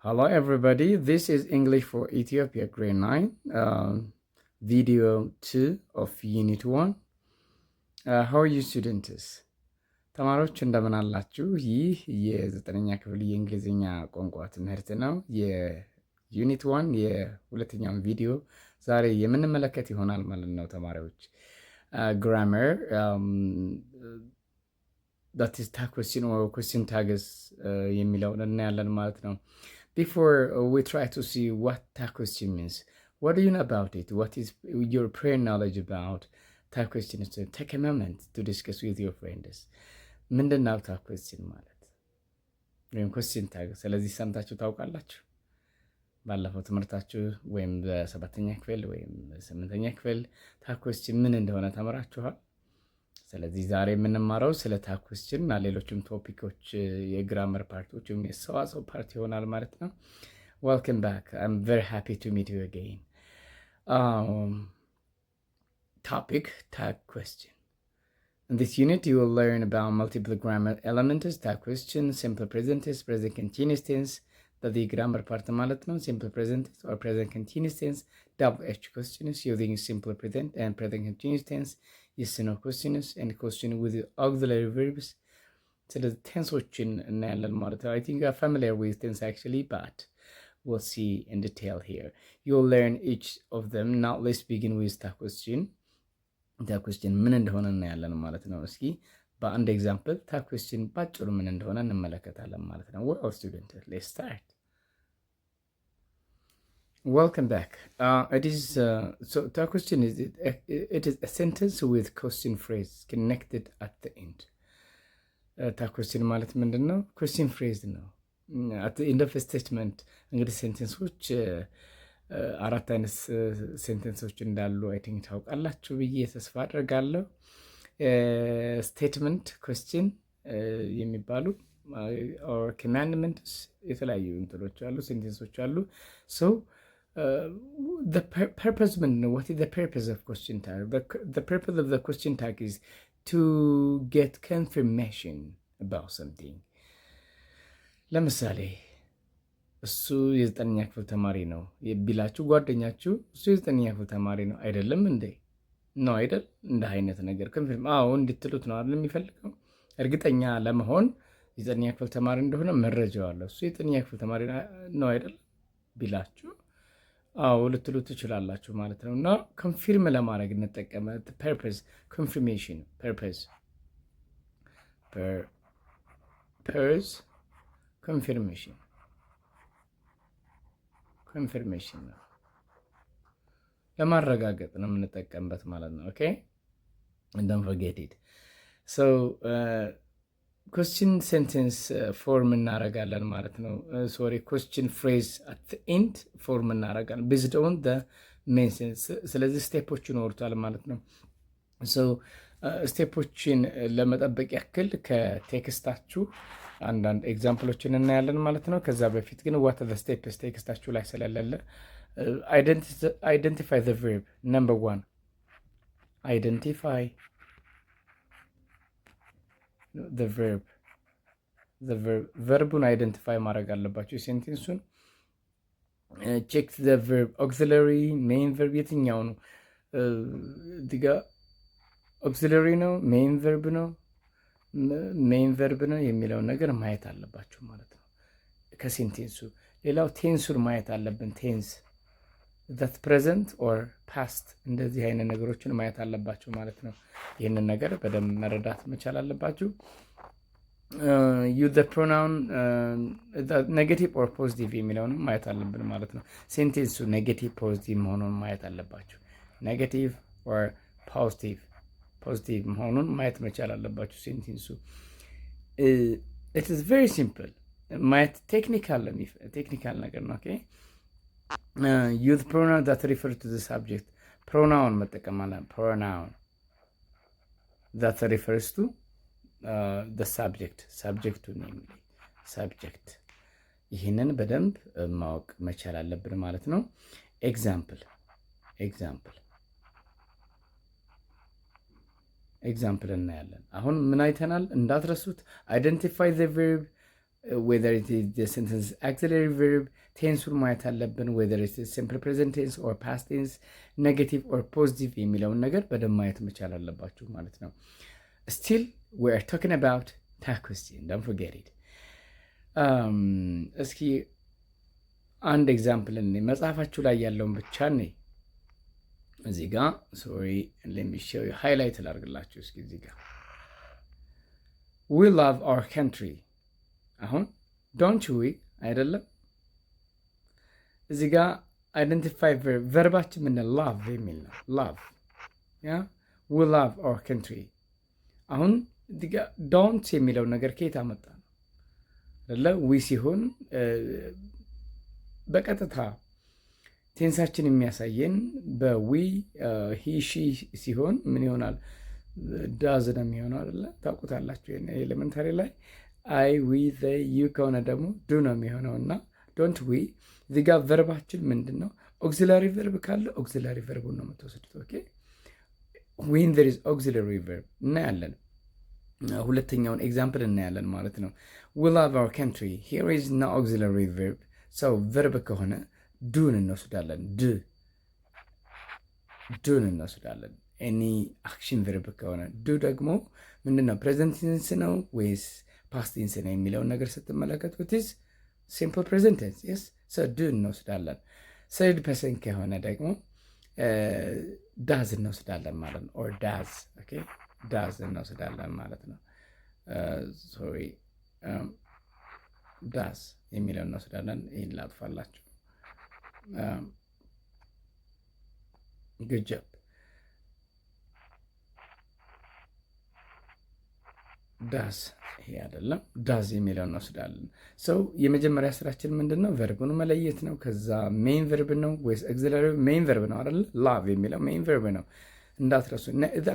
Hello, everybody. This is English for Ethiopia, grade 9, video 2 of Unit 1. How are you, students? ተማሪዎች እንደምን አላችሁ? ይህ የዘጠነኛ ክፍል የእንግሊዝኛ ቋንቋ ትምህርት ነው። የዩኒት 1 የሁለተኛውን ቪዲዮ ዛሬ የምንመለከት ይሆናል ማለት ነው ተማሪዎች። ግራመር that is tag question or question tags የሚለውን እናያለን ማለት ነው። Before we try to see what tag question means, what do you know about it? What is your prior knowledge about tag questions? Take a moment to discuss with your friends. ምንድን ነው tag question ማለት ወይም question tag? ስለዚህ ሰምታችሁ ታውቃላችሁ? ባለፈው ትምህርታችሁ ወይም በሰባተኛ ክፍል ወይም በስምንተኛ ክፍል tag question ምን እንደሆነ ተምራችኋል? ስለዚህ ዛሬ የምንማረው ስለ tag question እና ሌሎችም ቶፒኮች የግራመር ፓርቶች ወይም የሰዋሰው ፓርት ይሆናል ማለት ነው። Welcome back. I'm very happy to meet you again. Topic tag question. In this unit, you will learn about multiple grammar elements, tag question, simple present tense, present continuous tense, the grammar part ማለት ነው. Simple present tense or present continuous tense, double H questions using simple present and present continuous tense, yes no questions and question with auxiliary verbs. ስለዚህ ቴንሶችን እናያለን ማለት ነው. I think you are familiar with tense actually, but we'll see in detail here. You'll learn each of them. Now let's begin with tag question. tag question ምን እንደሆነ እናያለን ማለት ነው። እስኪ በአንድ ኤግዛምፕል tag question ባጭሩ ምን እንደሆነ እንመለከታለን ማለት ነው። Well, students, let's start. Welcome back. So tag question it is a sentence with question phrase connected at the end. tag question ማለት ምንድነው? question phrase ነው። at the end of a statement እንግዲህ ሴንቴንሶች አራት አይነት ሴንቴንሶች እንዳሉ አይ ቲንክ ታውቃላችሁ ብዬ ተስፋ አድርጋለሁ። ስቴትመንት፣ ኩዌስችን የሚባሉ ኦር ኮማንድመንትስ የተለያዩ እንትኖች አሉ፣ ሴንቴንሶች አሉ። ሶ the purpose ምንድን ነው? what is the purpose of question tag? The purpose of the question tag is to get confirmation about something. ለምሳሌ እሱ የዘጠነኛ ክፍል ተማሪ ነው ቢላችሁ ጓደኛችሁ እሱ የዘጠነኛ ክፍል ተማሪ ነው አይደለም እንዴ? ነው አይደል? እንደ አይነት ነገር ኮንፊርም እንድትሉት ነው አይደል የሚፈልገው። እርግጠኛ ለመሆን የዘጠነኛ ክፍል ተማሪ እንደሆነ መረጃው አለ። እሱ የዘጠነኛ ክፍል ተማሪ ነው አይደል ቢላችሁ ልትሉ ትችላላችሁ ማለት ነው። እና ኮንፊርም ለማድረግ እንጠቀመ ፐርፐዝ ኮንፊርሜሽን ፐርፐዝ ኮንፊርሜሽን ኮንፊርሜሽን ነው ለማረጋገጥ ነው የምንጠቀምበት ማለት ነው። ኦኬ don't forget it. So question sentence form እናረጋለን ማለት ነው። sorry question phrase at the end form እናረጋለን based on the main sentence። ስለዚህ ስቴፖችን ወርቷል ማለት ነው። so ስቴፖችን ለመጠበቅ ያክል ከቴክስታችሁ አንዳንድ ኤግዛምፕሎችን እናያለን ማለት ነው። ከዛ በፊት ግን what are the steps ቴክስታችሁ ላይ ስለሌለ identify the verb. number 1 identify the verb. verbuን አይደንቲፋይ ማድረግ አለባችሁ ሴንቴንሱን። check the verb auxiliary main verb የትኛው ነው? ዲጋ auxiliary ነው main verb ነው ሜን ቨርብ ነው የሚለውን ነገር ማየት አለባችሁ ማለት ነው ከሴንቴንሱ። ሌላው ቴንሱን ማየት አለብን። ቴንስ that present or past እንደዚህ አይነት ነገሮችን ማየት አለባችሁ ማለት ነው። ይህንን ነገር በደንብ መረዳት መቻል አለባችሁ። use the pronoun negative or positive የሚለውን ማየት አለብን ማለት ነው። ሴንቴንሱ ኔጌቲቭ ፖዚቲቭ መሆኑን ማየት አለባችሁ። ኔጌቲቭ or positive ፖዚቲቭ መሆኑን ማየት መቻል አለባችሁ ሴንቴንሱ። it is very simple ማየት ቴክኒካል ነገር ነው። ኦኬ use pronoun that refer to the subject. pronoun መጠቀም አለ pronoun that refers to the subject namely subject። ይህንን በደንብ ማወቅ መቻል አለብን ማለት ነው። example እናያለን። አሁን ምን አይተናል እንዳትረሱት። identify the verb whether it is the sentence auxiliary verb ቴንሱን ማየት አለብን። whether it is simple present tense or past tense negative or positive የሚለውን ነገር በደንብ ማየት መቻል አለባችሁ ማለት ነው። still we are talking about tag question, don't forget it. እስኪ አንድ ኤግዛምፕል መጽሐፋችሁ ላይ ያለውን ብቻ ነኝ እዚህ ጋር ሶሪ let me show you ሃይላይት ላድርግላችሁ እስኪ እዚህ ጋር we love our country አሁን don't we አይደለም እዚህ ጋር identify ቨርባችን ምን love የሚል ነው love ያ we love our country አሁን እዚህ ጋር don't የሚለው ነገር ከየት አመጣ ነው አይደለ we ሲሆን በቀጥታ ቴንሳችን የሚያሳየን በዊ ሂ ሺ ሲሆን ምን ይሆናል ዳዝ ነው የሚሆነው አይደለ ታውቁታላችሁ ኤሌመንታሪ ላይ አይ ዊ ዘይ ዩ ከሆነ ደግሞ ዱ ነው የሚሆነው እና ዶንት ዊ እዚህ ጋር ቨርባችን ምንድን ነው ኦክሲላሪ ቨርብ ካለ ኦክሲላሪ ቨርቡን ነው የምትወስዱት ኦኬ ዌን there is auxiliary verb እናያለን ሁለተኛውን ኤግዛምፕል እናያለን ማለት ነው we love our country here is no auxiliary verb so verb ከሆነ ዱን እንወስዳለን ዱን እንወስዳለን ኤኒ አክሽን ቨርብ ከሆነ ዱ ደግሞ ምንድነው ፕሬዘንት ቴንስ ነው ወይስ ፓስት ቴንስ ነው የሚለውን ነገር ስትመለከቱት is simple present tense yes so ዱ እንወስዳለን third person ከሆነ ደግሞ ዳዝ እንወስዳለን ማለት ነው or does okay ዳዝ እንወስዳለን ማለት ነው ሶሪ ዳዝ የሚለውን እንወስዳለን ይሄን ላጥፋላችሁ good job ዳዝ ይሄ አይደለም ዳዝ የሚለውን እንወስዳለን ሰው የመጀመሪያ ስራችን ምንድነው ቨርቡን መለየት ነው ከዛ ሜን ቨርብ ነው ወይስ auxiliary ሜን ቨርብ ነው አይደል love የሚለው ሜን ቨርብ ነው እንዳትረሱ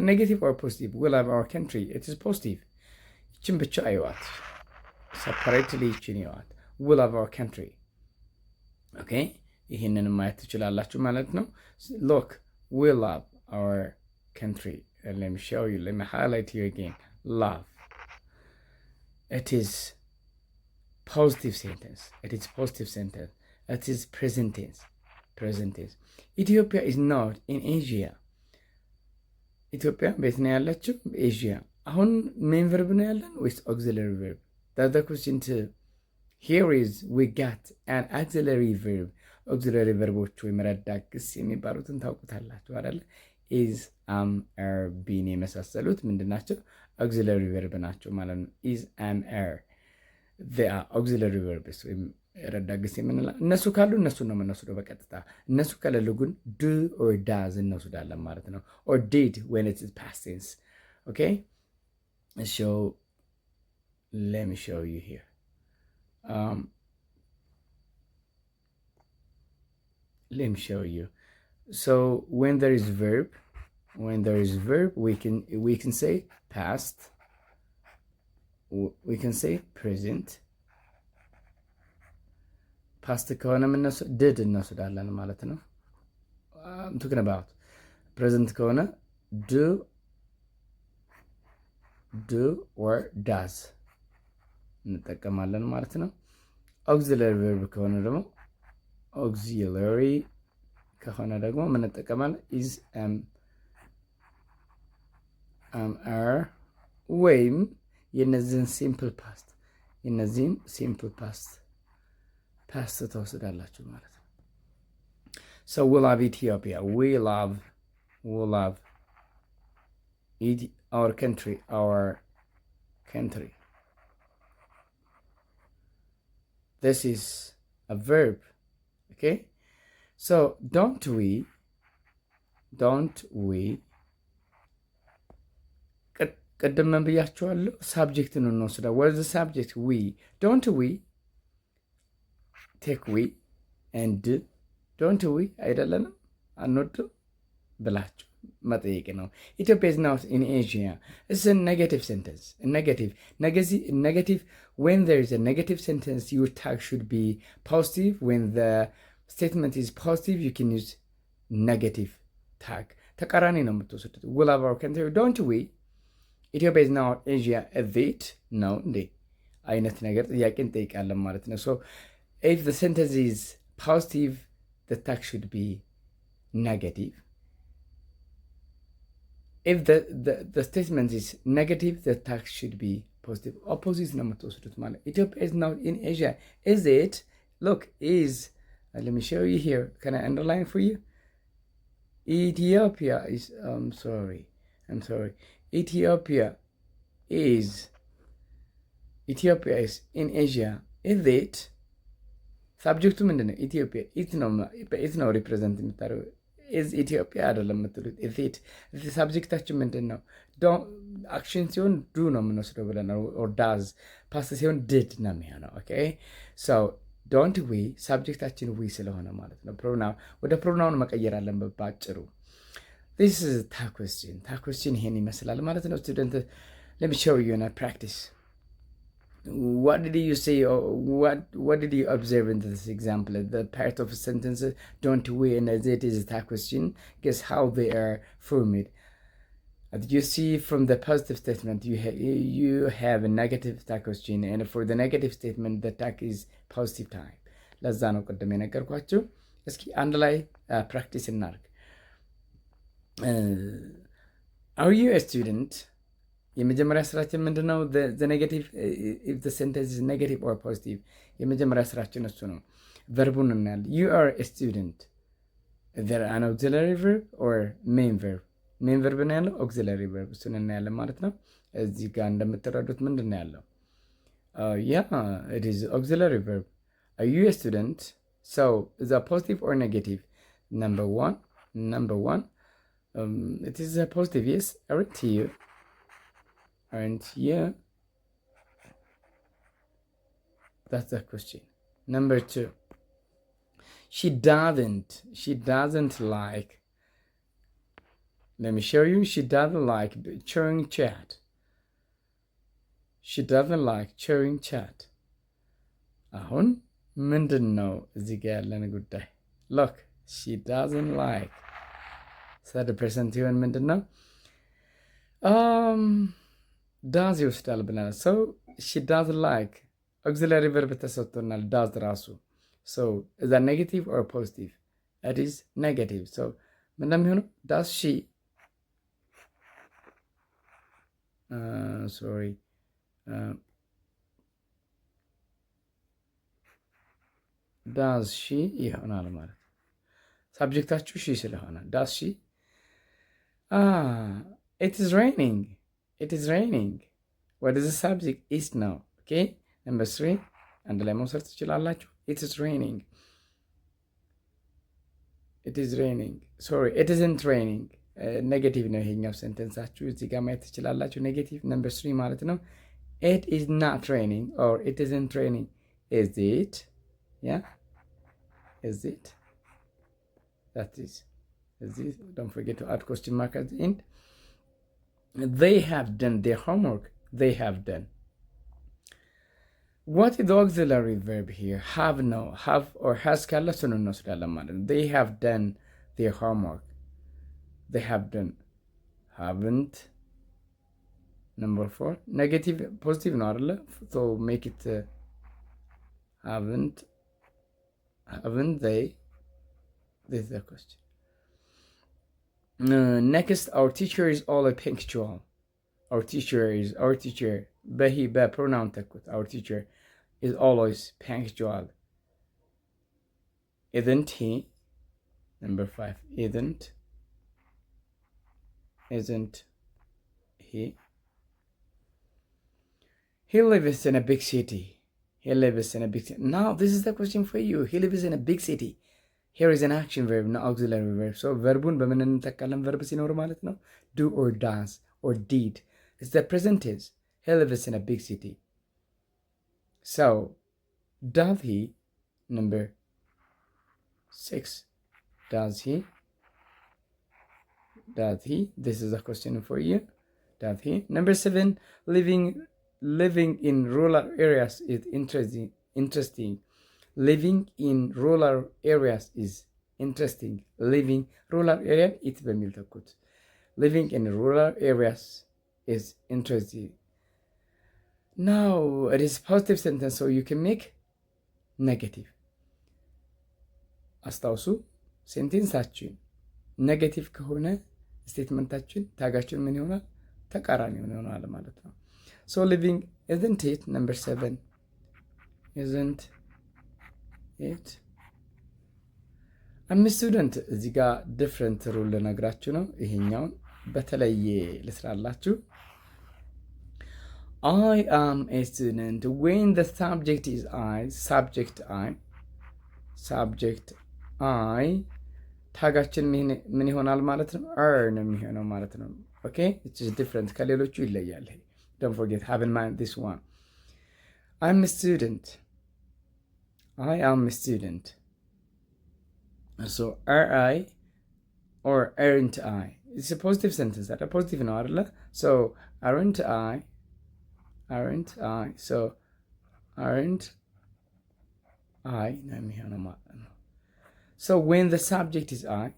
ኔጌቲቭ or positive we love our country it is positive ይችን ብቻ አይዋት separately ይችን ይዋት we love our country okay ይሄንን ማየት ትችላላችሁ ማለት ነው look we love our country and let me show you let me highlight you again love it is positive sentence it is present tense Ethiopia is not in Asia ኢትዮጵያ ቤት ነው ያለችው ኤዥያ አሁን ሜን ቨርብ ነው ያለን ወይስ auxiliary verb that's the question to here is we got an auxiliary verb auxiliary verbs ወይ ረዳት ግስ የሚባሉትን ታውቁታላችሁ አይደል is are been የመሳሰሉት ምንድናቸው auxiliary verb ናቸው ማለት ነው is are they are auxiliary verbs ወይ ረዳት ግስ የምንላ እነሱ ካሉ እነሱ ነው የምንወስደው በቀጥታ እነሱ ከሌሉ ግን do or does እንወስዳለን ማለት ነው or did when it is past tense okay so let me show you here let me show you so when there is verb we can say past we can say present ፓስት ከሆነ ምን did እንወስዳለን ማለት ነው I'm talking about present ከሆነ do or does እንጠቀማለን ማለት ነው auxiliary verb ከሆነ ደግሞ auxiliary ከሆነ ደግሞ ምን እንጠቀማለን is are ወይም የነዚህን simple past ተወስዳላችሁ ማለት ነው so we love Ethiopia we love our country this is a verb okay so don't we ቀደም ብያችኋለሁ ሳብጀክትን እንወስዳለን what is the subject we don't we take we and don't we አይደለንም አንወድም ብላችሁ መጠየቅ ነው ኢትዮጵያ is not in Asia it's a negative sentence negative when there is a negative sentence your tag should be positive when the statement is positive you can use negative tag ተቃራኒ ነው የምትወስዱት we love our country don't we Ethiopia is not Asia a bit no እንዴ አይነት ነገር ጥያቄ እንጠይቃለን ማለት ነው። ሶ if the sentence is positive the tag should be negative. If the statement is negative the tag should be positive. Opposite ነው የምትወስዱት ማለት Ethiopia is not in Asia. Is it? Look, is let me show you here. Can I underline for you? Ethiopia is I'm sorry. Ethiopia is in Asia. Is it? ሳብጀክቱ ምንድን ነው? ኢትዮጵያ ኢት ነው። በኢት ነው ሪፕሬዘንት የምታደርገው። ኢዝ ኢትዮጵያ አይደለም የምትሉት። ኢት ሳብጀክታችን ምንድን ነው? አክሽን ሲሆን ዱ ነው የምንወስደው ብለናል። ኦር ዳዝ። ፓስት ሲሆን ድድ ነው የሚሆነው። ኦኬ ሶ ዶንት ዊ ሳብጀክታችን ዊ ስለሆነ ማለት ነው። ፕሮናውን ወደ ፕሮናውን መቀየር አለን በአጭሩ። ዲስ ኢዝ ታግ ኩዌስችን። ታግ ኩዌስችን ይሄን ይመስላል ማለት ነው። ስቱደንት ሌት ሚ ሾው ዩ ና ፕራክቲስ. What did you say? Or what did you observe in this example? The part of a sentence don't we and as it is a tag question. Guess how they are formed. As you see from the positive statement, you have a negative tag question, and for the negative statement, the tag is positive type. ለዛ ነው ቀደም የነገርኳችሁ። እስኪ አንድ ላይ ፕራክቲስ እናድርግ። Are you a student? የመጀመሪያ ስራችን ምንድን ነው? ኔጋቲቭ ኢፍ ዘ ሴንተንስ ኢዝ ኔጋቲቭ ኦር ፖዚቲቭ የመጀመሪያ ስራችን እሱ ነው። ቨርቡን እናያለን። ዩ አር ኤ ስቱደንት ዘር አን ኦክሲለሪ ቨርብ ኦር ሜን ቨርብ። ሜን ቨርብ ነው ያለው፣ ኦክሲለሪ ቨርብ እሱን እናያለን ማለት ነው። እዚህ ጋር እንደምትረዱት ምንድን ነው ያለው? ያ ኢት ኢዝ ኦክሲለሪ ቨርብ። አር ዩ ኤ ስቱደንት? ሶ ኢዝ አ ፖዚቲቭ ኦር ኔጋቲቭ? ነምበር ዋን ኢት ኢዝ አ ፖዚቲቭ። የስ አሪት ዩ aren't you? That's the question. Number 2. She doesn't like. Let me show you. She doesn't like chewing chat. She doesn't like chewing chat. አሁን ምንድን ነው እዚህ ጋር ያለን ጉዳይ? Look, she doesn't like. 30% ይሆን ምንድን ነው? ዳዝ ይወስዳል ብለናል። ሰው ሺ ዳዝ ላይክ ኦክሲለሪ ቨርብ ተሰጥቶናል። ዳዝ ራሱ ሰው እዛ ኔጌቲቭ ኦር ፖዚቲቭ? ኢት ኢዝ ኔጌቲቭ። ሰው ምን እንደሚሆነው ዳዝ ሺ ሶሪ ዳዝ ሺ ይሆናል ማለት ሳብጀክታችሁ ሺ ስለሆነ ዳዝ ሺ ኢት ኢዝ ሬይኒንግ. It is raining. What is the subject? Is now. Okay. Number 3. አንድ ላይ መውሰድ ትችላላችሁ። It is raining. It is raining. Sorry, it isn't raining. ኔጌቲቭ ነው ይሄኛው ሴንተንሳችሁ። እዚህ ጋር ማየት ትችላላችሁ። ኔጌቲቭ ነምበር 3 ማለት ነው። It is not raining or it isn't raining. Is it? Yeah. Is it? That is. Is it? Don't forget to add question mark at the end. They have done their homework. They have done. What is the auxiliary verb here? Have no. Have or has ካለ እሱን እንወስዳለን ማለት ነው። They have done their homework. They have done. Haven't. Number 4. Negative, positive ነው አይደለ? So make it haven't. Haven't they? This is the question. Next, our teacher is always punctual. Our teacher. በሂ በፕሮናውን ተኩት። Our teacher is always punctual. Isn't he? Number 5. Isn't he? He lives in a big city. Now, this is the question for you. He lives in a big city. Here is an action verb, no auxiliary verb. So verbuን በምን እንጠቃለን? verb ሲኖር ማለት ነው do or does or did. It's the present tense. He lives in a big city. So does he? Number 6. Does he? This is a question for you. Does he? Number 7. Living in rural areas is interesting. Living in rural areas is interesting. Living rural area it በሚል ተኩት። Living in rural areas is interesting. Now it is positive sentence, so you can make negative. አስታውሱ ሴንቴንሳችን ኔጌቲቭ ከሆነ ስቴትመንታችን ታጋችን ምን ይሆናል? ተቃራኒ ይሆናል ማለት ነው። ሶ ሊቪንግ isn't it number 7 isn't it I'm a student እዚህ ጋር ዲፍረንት ሩል ልነግራችሁ ነው። ይሄኛውን በተለየ ልስራላችሁ። I am a student when the subject is I subject I ታጋችን ምን ይሆናል ማለት ነው? ነው የሚሆነው ማለት ነው። ኦኬ it is different ከሌሎቹ ይለያል። don't forget, have in mind this one. I'm a student. I am a student. So are I or aren't I? It's a positive sentence. That a positive no አይደለ? So aren't I? So aren't I ነው የሚሆነው ማለት ነው። So when the subject is I,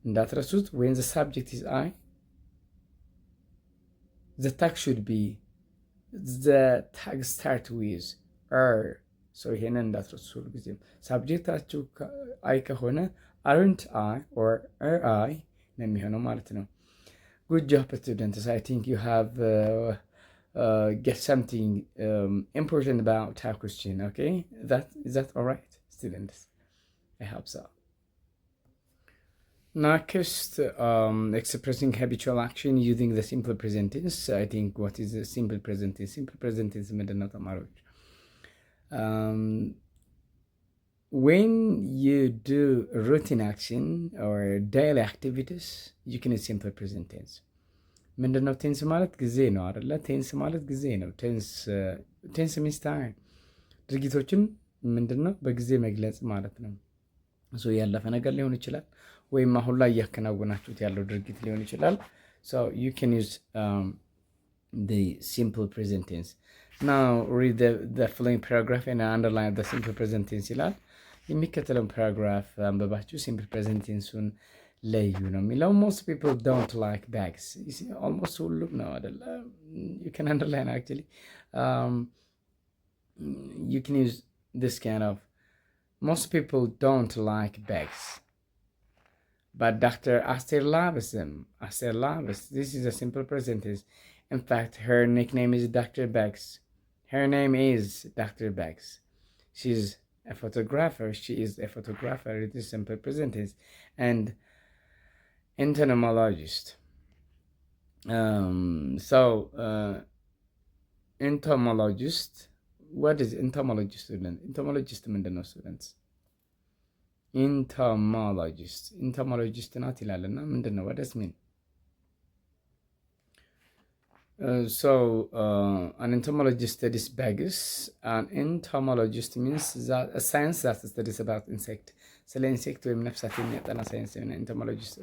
እንዳትረሱት when the subject is I, the tag should be the tag start with are. So ይሄንን እንዳትረሱ ሁልጊዜም ሳብጀክታችሁ አይ ከሆነ aren't I or are I ነው የሚሆነው ማለት ነው። Good job students. I think you have get something important about our question. Okay, is that all right, students? I hope so. Next, expressing habitual action using the simple present tense. I think what is the simple present tense? Simple present tense ምንድን ነው ተማሪዎች? When you do routine action or daily activities, you can use simple present tense. ምንድን ነው ቴንስ ማለት? ጊዜ ነው አይደለ? ቴንስ ማለት ጊዜ ነው። ቴንስ ሚንስ ታይም። ድርጊቶችን ምንድን ነው በጊዜ መግለጽ ማለት ነው። ሶ ያለፈ ነገር ሊሆን ይችላል ወይም አሁን ላይ እያከናወናችሁት ያለው ድርጊት ሊሆን ይችላል። So you can use the simple present tense. Now read the following paragraph and underline the simple present tense ይላል። የሚከተለውን ፓራግራፍ አንብባችሁ simple present tenseን ለዩ ነው የሚለው። Most people don't like bags. Almost ሁሉም ነው አይደለ? You can underline actually. You can use this kind of most people don't like bags. But Dr. Aster loves them. Aster loves. This is a simple present tense. In fact, her nickname is Dr. Bags. Her name is Dr. Bags. She's a photographer. She is a photographer. It is simple present tense. And entomologist. Entomologist. What is entomologist, student? Entomologist ምንድን ነው students? ኢንቶሞሎጂስት ናት ይላልና ምንድን ነው? what does it mean? An entomologist studies bugs. An entomologist means that a science that studies about insect. ስለ ኢንሴክት ወይም ነፍሳት የሚያጠና ሳይንስ የሆነ ኢንቶሞሎጂስት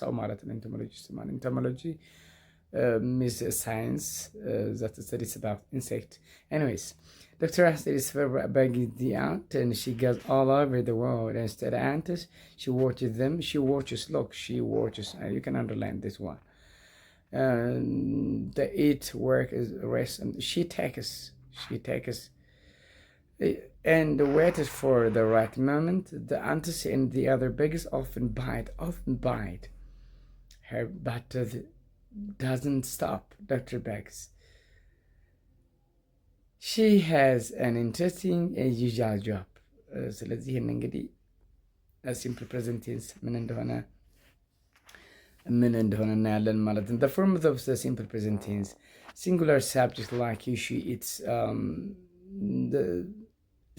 ሰው ማለት ነው። ኢንቶሞሎጂስት ማለት ኢንቶሞሎጂ means science that studies about insect. Anyways, Dr. Aster is bugging the ant and she goes all over the world. Instead of ants, she watches them. She watches. You can underline this one. The eat, work, is rest. And she takes and waits for the right moment. The ants and the other bugs often bite her, but doesn't stop Dr. Bugs. She has an interesting and usual job. ስለዚህ ይህን እንግዲህ simple present tense ምን እንደሆነ እናያለን ማለት ነው። The form of the simple present tense, singular subject like he, she, eats,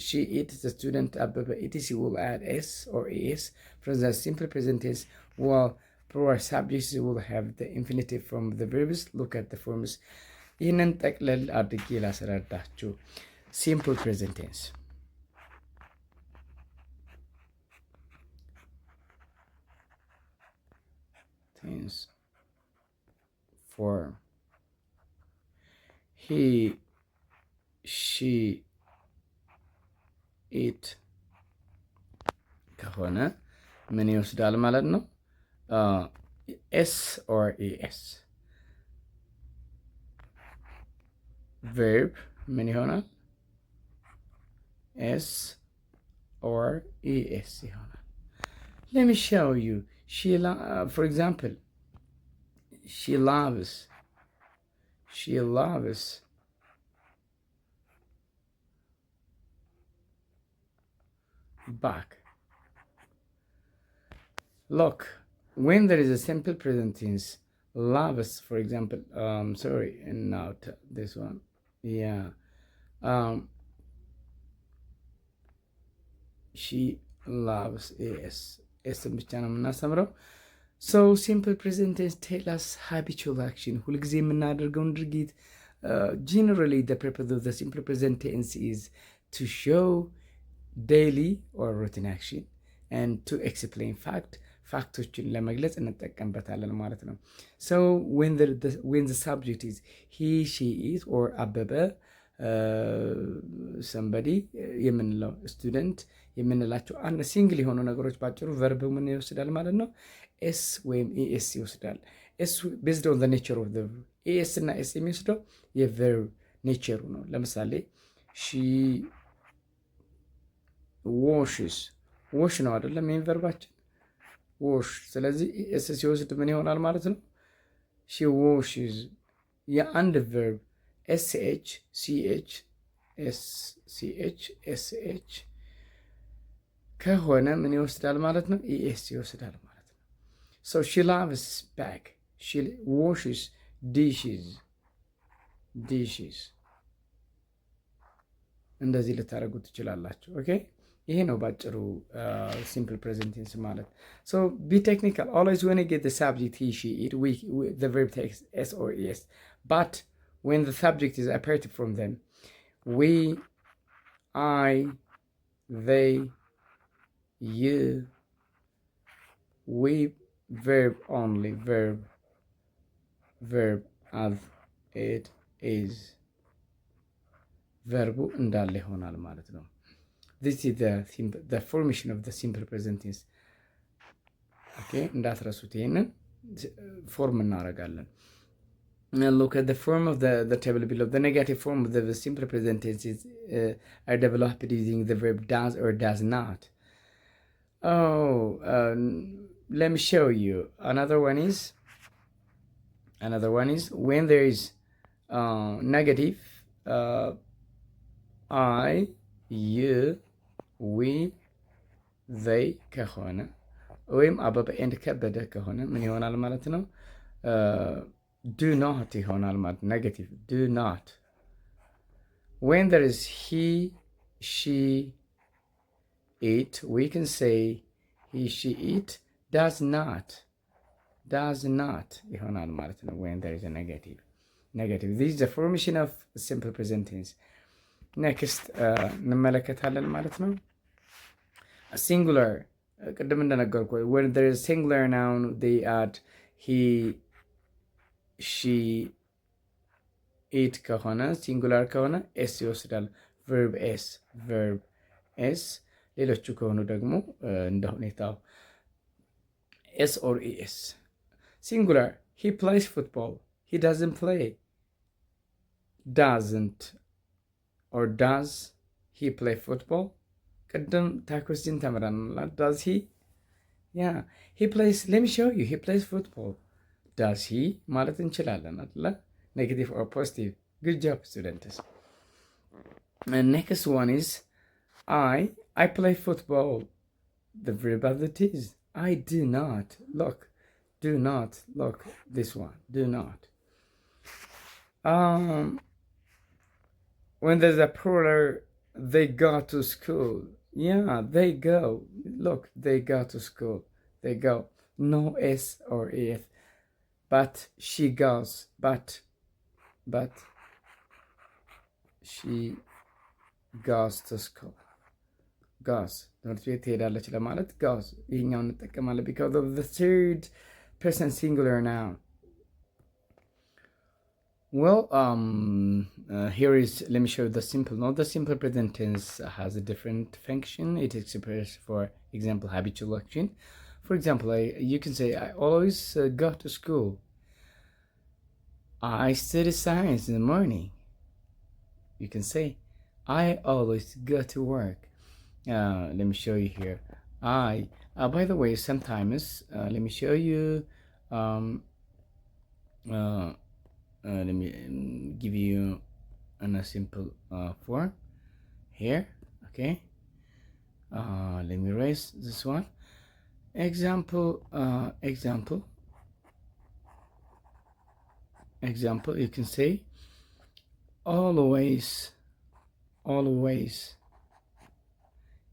she eats, the student, Ababa, etc. will add s or es. For the simple present tense, while plural subjects will have the infinitive from the verbs. Look at the forms. ይህንን ጠቅለል አድርጌ ላስረዳችሁ። ሲምፕል ፕሬዘንት ቴንስ form he, she, it ከሆነ ምን ይወስዳል ማለት ነው? ኤስ ኦር ኤስ verb ምን ይሆናል? ኤስ ኦር ኢኤስ ይሆናል። Let me show you. For example, she loves back. Look, when there is a simple present tense, loves, for example, sorry, and not this one. Yeah. She loves ኤስን ብቻ ነው የምናስተምረው። ሶ ሲምፕል ፕሬዘንት ቴንስ ቴል አስ ሃቢቹዋል አክሽን ሁልጊዜ የምናደርገውን ድርጊት። ጀነራሊ ዘ ፐርፐዝ ኦፍ ዘ ሲምፕል ፕሬዘንት ቴንስ ኢዝ ቱ ሾው ዴይሊ ኦር ሩቲን አክሽን ኤንድ ቱ ኤክስፕሌን ፋክቶችን ለመግለጽ እንጠቀምበታለን ማለት ነው። ሶ ዌን ዘ ሳብጀክት ኢዝ ሂ ሺ ኢት ኦር አበበ ሰንበዲ የምንለው ስቱደንት የምንላቸው አንድ ሲንግል የሆኑ ነገሮች ባጭሩ ቨርብ ምን ይወስዳል ማለት ነው? ኤስ ወይም ኢኤስ ይወስዳል። ኤስ ቤዝድ ኦን ዘ ኔቸር ኦፍ ዘ ቨርብ። ኢኤስ እና ኤስ የሚወስደው የቨርብ ኔቸሩ ነው። ለምሳሌ ሺ ዎሽስ፣ ዎሽ ነው አይደለም? ይህን ቨርባችን ዎሽ። ስለዚህ ኢኤስ ሲወስድ ምን ይሆናል ማለት ነው? ሺ ዎሽስ የአንድ ቨርብ ኤስኤች ሲኤች ኤስኤች ከሆነ ምን ይወስዳል ማለት ነው? ኢኤስ ይወስዳል ማለት ነው። ሶ ሺ ላቭስ ባክ፣ ሺ ዋሽስ ዲሽስ። እንደዚህ ልታደርጉ ትችላላችሁ። ኦኬ፣ ይሄ ነው ባጭሩ ሲምፕል ፕሬዘንት ቴንስ ማለት። ሶ ቢ ቴክኒካል ኦልዌይስ ዌን ዩ ጌት ዘ ሳብጀክት ሂ ሺ ኢት ዘ ቨርብ ቴክስ ኤስ ኦር ኢኤስ ባት when the subject is separated from them, we, I, they, you, we, verb only, verb as it is. verbu እንዳለ ይሆናል ማለት ነው። This is the formation of the simple present tense. Okay, እንዳትረሱት ይሄንን ፎርም እናደርጋለን። Now look at the form of the table below. The negative form of the simple present tenses are developed using the verb does or does not. Let me show you. Another one is when there is negative I, you, we, they ከሆነ ወይም አበበ ኤንድ ከበደ ከሆነ ምን ይሆናል ማለት ነው? do not ይሆናል ማለት negative do not. When there is he, she, it, we can say he, she, it does not ይሆናል ማለት ነው። when there is a negative. This is the formation of simple present tense. next እንመለከታለን ማለት ነው። singular ቅድም እንደነገርኩ when there is singular noun they add he, she, it ከሆነ ሲንጉላር ከሆነ ኤስ ይወስዳል። verb s ሌሎቹ ከሆኑ ደግሞ እንደ ሁኔታው ኤስ ኦር ኢኤስ። ሲንጉላር he plays football, he doesn't play. doesn't or does he play football? ቅድም ታኮስቲን ተምረናል። does he? yeah, he plays. let me show you. he plays football. does he ማለት እንችላለን አይደለ? ኔጌቲቭ ኦር ፖዚቲቭ። good job students. and next one is I play football. the verb as it is. I do not. look this one. do not. when there's a plural, they go to school. yeah, they go. look, they go to school. they go. no s or es. but she goes. but she goes to school. goes ትምህርት ቤት ትሄዳለች ለማለት goes ይሄኛውን እንጠቀማለን because of the third person singular noun. well here is, let me show you the simple note. The simple present tense has a different function. it expresses, for example, habitual action. For example, you can say I always go to school. I study science in the morning. You can say, I always go to work. Let me show you here. By the way, sometimes, let me show you, um, let me give you a simple form here. Okay. Let me erase this one. Example, you can say, always,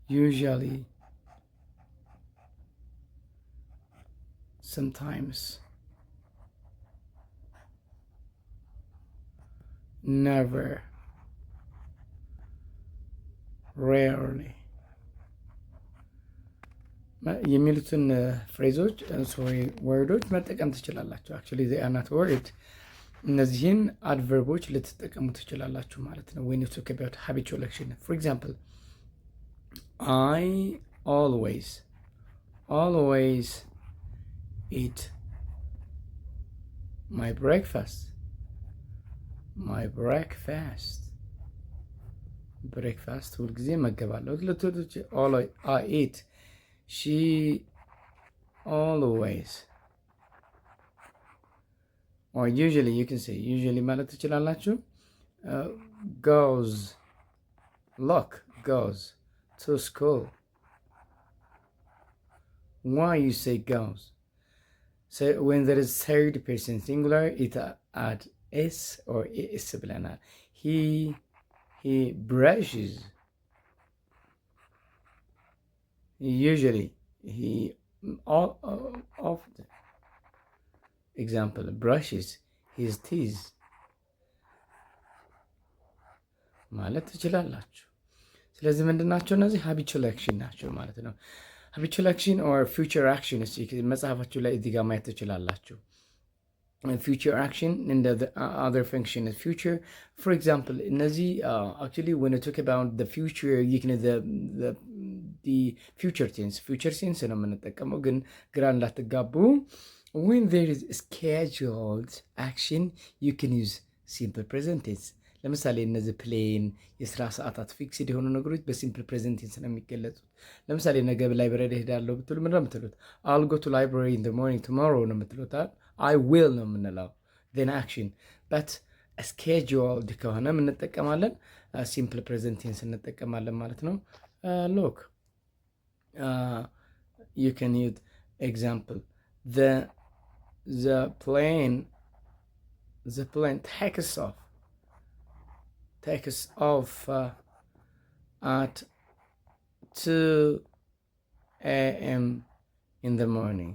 usually, sometimes, never, rarely የሚሉትን ፍሬዞች ወርዶች መጠቀም ትችላላችሁ። አክቹዋሊ they are not word። እነዚህን አድቨርቦች ልትጠቀሙ ትችላላችሁ ማለት ነው when you talk about habitual action. For example, I always eat my breakfast. ሁልጊዜ እመገባለሁ። I eat. She always, or usually, you can say usually ማለት ትችላላችሁ። goes to school. Why you say goes? So when there is third person singular, it add s or es ብለናል። he brushes. Usually, he often, example, brushes his teeth ማለት ትችላላችሁ። ስለዚህ ምንድን ናቸው እነዚህ? habitual action ናቸው ማለት ነው። habitual action or future action መጽሐፋችሁ ላይ እዚህ ጋር ማየት ትችላላችሁ። future action and the other function is future. For example, እነዚህ actually when you talk about the future, you can the future tense ነው የምንጠቀመው፣ ግን ግራ እንዳትጋቡ። when there is scheduled action, you can use simple present tense። ለምሳሌ እነዚህ ፕሌን የስራ ሰዓታት ፊክስድ የሆኑ ነገሮች በሲምፕል ፕሬዘንት ቴንስ ነው የሚገለጹት። ለምሳሌ ነገ ላይብረሪ እሄዳለሁ ብትሉ ምንድን ነው የምትሉት? I'll go to library in the morning tomorrow ነው የምትሉት። I will ነው የምንለው። then action but scheduled ከሆነ እንጠቀማለን ሲምፕል ፕሬዘንት ቴንስ እንጠቀማለን ማለት ነው። look, you can use example, the plane takes off at 2 a.m. in the morning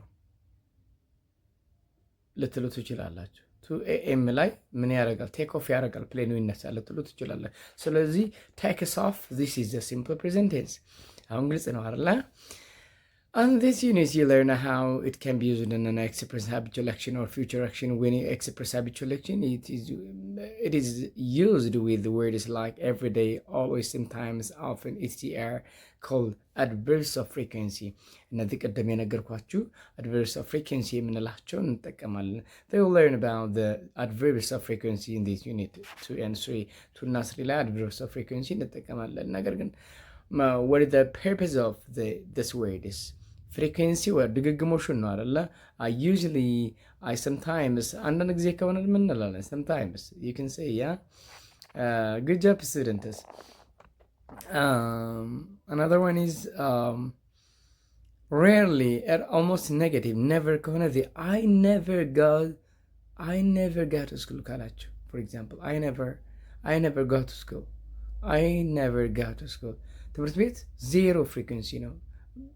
ልትሉ ትችላላችሁ። 2 a.m. ላይ ምን ያደርጋል? ቴክ ኦፍ ያደርጋል፣ ፕሌኑ ይነሳል ልትሉ ትችላላችሁ። ስለዚህ takes off, this is the simple present tense። አሁን ግልጽ ነው አይደለ? On this unit, you learn how it can be used in an express habitual action or future action. When you express habitual action, it is used with the words like every day, always, sometimes, often, etc., called adverbs of frequency. እነዚህ ቀደም የነገርኳችሁ adverbs of frequency የምንላቸውን እንጠቀማለን። They will learn about the adverbs of frequency in this unit 2 and 3. 2 እና 3 ላይ adverbs of frequency እንጠቀማለን። ነገር ግን what is the purpose of this word is? ፍሪኩዌንሲ ወይ ድግግሞሹን ነው አይደለ? I sometimes አንዳንድ ጊዜ ከሆነ ምን እንላለን? sometimes you can say, yeah. Good job, students. Another one is rarely or almost negative. never ከሆነ I never go to school ካላችሁ, for example, I never go to school. ትምህርት ቤት ዜሮ ፍሪኩዌንሲ ነው፣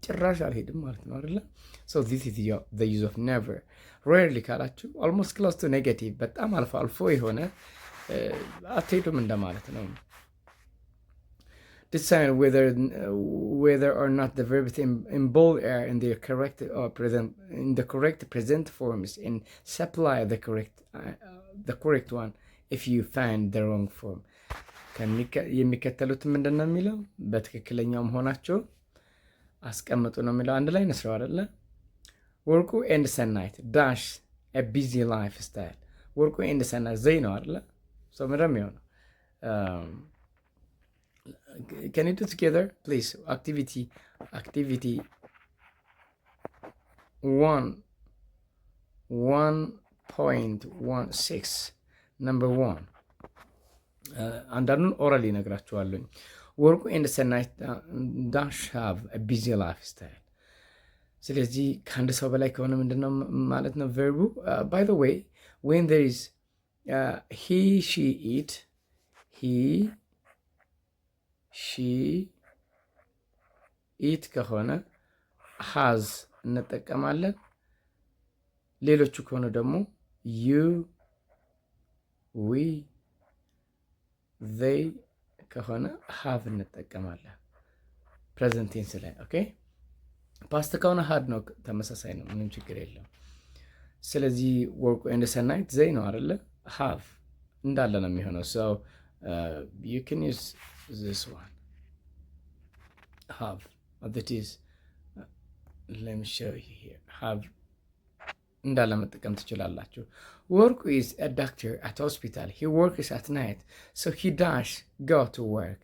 ጭራሽ አልሄድም ማለት ነው አይደለ? so this is the use of never. rarely ካላችሁ almost close to negative፣ በጣም አልፎ አልፎ የሆነ አትሄዱም እንደማለት ነው። decide whether or not the verb in bold air in the correct present forms and supply the correct one if you find the wrong form. የሚከተሉት ምንድን ነው የሚለው? በትክክለኛው መሆናቸው አስቀምጡ ነው የሚለው። አንድ ላይ ነስረው አይደለ? ወርቁ ኤንድ ሰናይት ዳሽ a busy lifestyle። ወርቁ ኤንድ ሰናይት ዘይ ነው አይደለ? ሰው ምንድን ነው የሚሆነው? Um, can you do together, please? Activity 1.16 number 1 አንዳንዱን ኦራሊ እነግራችኋለሁ። ወርቁ ኤንድ ሰናይት ዳሽ ሃቭ ቢዚ ላይፍ ስታይል። ስለዚህ ከአንድ ሰው በላይ ከሆነ ምንድነው ማለት ነው ቨርቡ? ባይ ዘ ዌይ ዌን ዜር ኢዝ ሂ ሺ ኢት፣ ሂ ሺ ኢት ከሆነ ሃዝ እንጠቀማለን። ሌሎቹ ከሆነ ደግሞ ዩ ዊ ዘይ ከሆነ ሃቭ እንጠቀማለን ፕሬዘንት ቴንስ ላይ። ኦኬ ፓስት ከሆነ ሃድ ነው፣ ተመሳሳይ ነው፣ ምንም ችግር የለም። ስለዚህ ወርቁ ኤንድ ሰናይት ዘይ ነው አይደለ? ሃቭ እንዳለ ነው የሚሆነው። ሶ ዩ ካን ዩዝ ዚስ ዋን ሃቭ that is let me show you here have እንዳለ መጠቀም ትችላላችሁ። ወርቁ is a doctor at hospital. He works at night, so he dash go to work.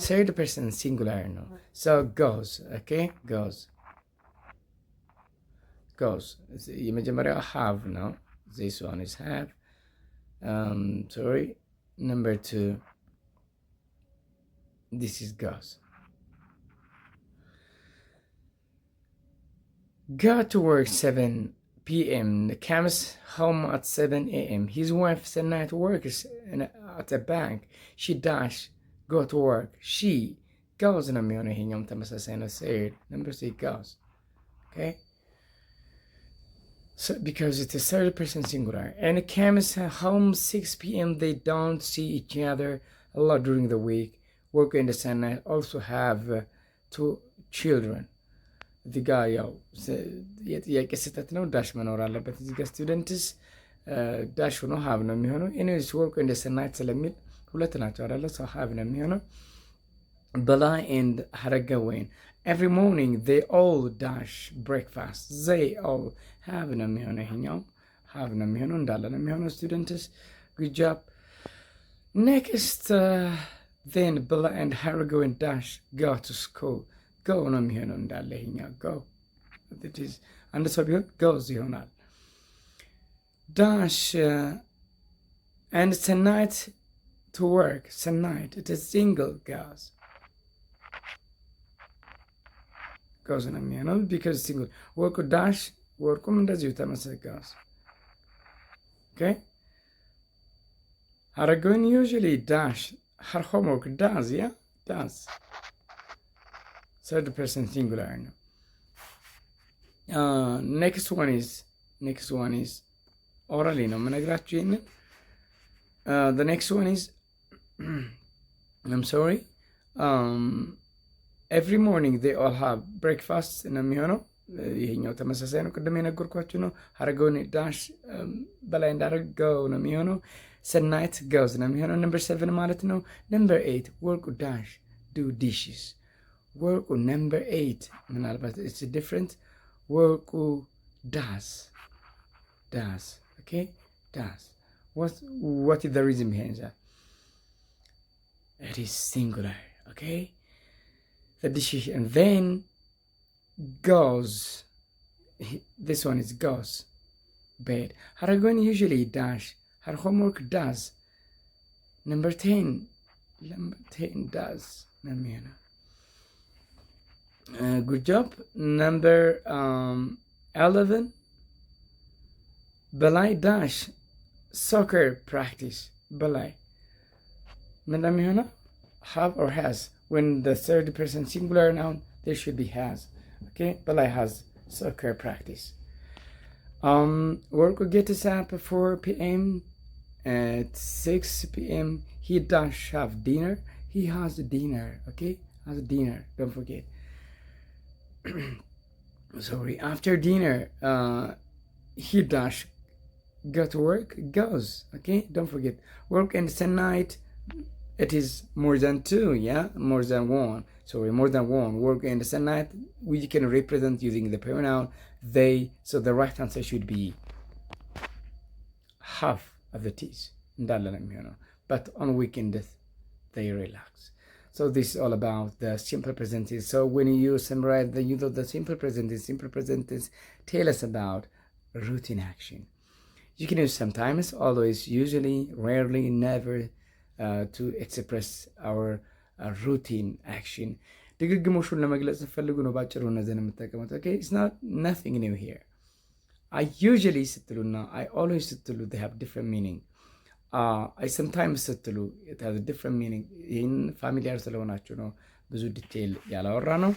Third person singular ነው. So goes. Okay, goes. የመጀመሪያው have ነው። This one is have. Sorry. Number 2. This is goes. Go to work 7 p.m. comes home at 7 a.m. His wife Sanat works at a bank. She dash go to work. She goes ነው የሚሆነው። ይሄኛውም ተመሳሳይ ነው። Third number 3 goes. Okay, so because it's a third person singular. And comes home 6 p.m. They don't see each other a lot during the week. Work in the Sanat also have 2 children. እዚህ ጋ ያው የጥያቄ ስህተት ነው። ዳሽ መኖር አለበት እዚህ ጋ ስቱደንትስ ዳሽ ሆኖ ሀብ ነው የሚሆነው። ኤኒዌይስ ወርቅ እንደ ሰናይት ስለሚል ሁለት ናቸው አይደለ? ሰው ሀብ ነው የሚሆነው። በላይ ኤንድ ሀረገ ወይን ኤቭሪ ሞርኒንግ they all dash breakfast. they all have ነው የሚሆነው። ይሄኛው ሀብ ነው የሚሆነው እንዳለ ነው የሚሆነው። ስቱደንትስ good job. next then በላይ ኤንድ ሀረገ ወይን dash go to school. go ነው የሚሆነው እንዳለ ይሄኛው go that is አንድ ሰው ቢሆን goes ይሆናል። dash and tonight to work. tonight it is single goes ነው የሚሆነው because single work dash workum እንደዚሁ ተመሳሳይ goes. okay Haragon usually dash her homework does. yeah does. Third person singular ነው። next one is orally ነው የምነግራችሁ ይሄንን። the next one is I'm sorry every morning they all have breakfast ነው የሚሆነው። ይሄኛው ተመሳሳይ ነው፣ ቅድም የነገርኳችሁ ነው። ሀረገውን ዳሽ በላይ እንዳደረገው ነው የሚሆነው። ሰናይት goes ነው የሚሆነው። number 7 ማለት ነው። number 8 work dash do dishes. ወርቁ number 8 ምናልባት it's different. ወርቁ does. okay does. what is the reason behind that? It is singular. okay the decision and then goes. this one is goes bed. Haragon usually dash her homework does. number 10 does ነው የሚሆነው። good job. number 11 በላይ dash soccer practice. በላይ ምን እንደሚሆነው have or has. when the third person singular noun there should be has. okay በላይ has soccer practice. work gets up at 4 p.m. at 6 p.m. he dash have dinner. he has dinner. okay has dinner, don't forget. sorry after dinner he dash go to work goes. okay don't forget work and tonight it is more than 2. yeah more than 1. sorry more than 1. work and tonight we can represent using the pronoun they. so the right answer should be half of the t's እንዳለ ነው የሚሆነው. but on weekend they relax. So this is all about the simple present tense. So when you summarize the use of the simple present tense tell us about routine action. You can use sometimes, always, usually, rarely, never to express our routine action. ድግግሞሹን ለመግለጽ ስትፈልጉ ነው ባጭሩ እነዚህን የምጠቀሙት። ኦኬ ኢትስ ኖት nothing new here. I usually ስትሉና I always ስትሉ they have different meaning. I sometimes ስትሉ it has a different meaning. ይህን ፋሚሊያር ስለሆናችሁ ነው ብዙ ዲቴይል ያላወራ ነው።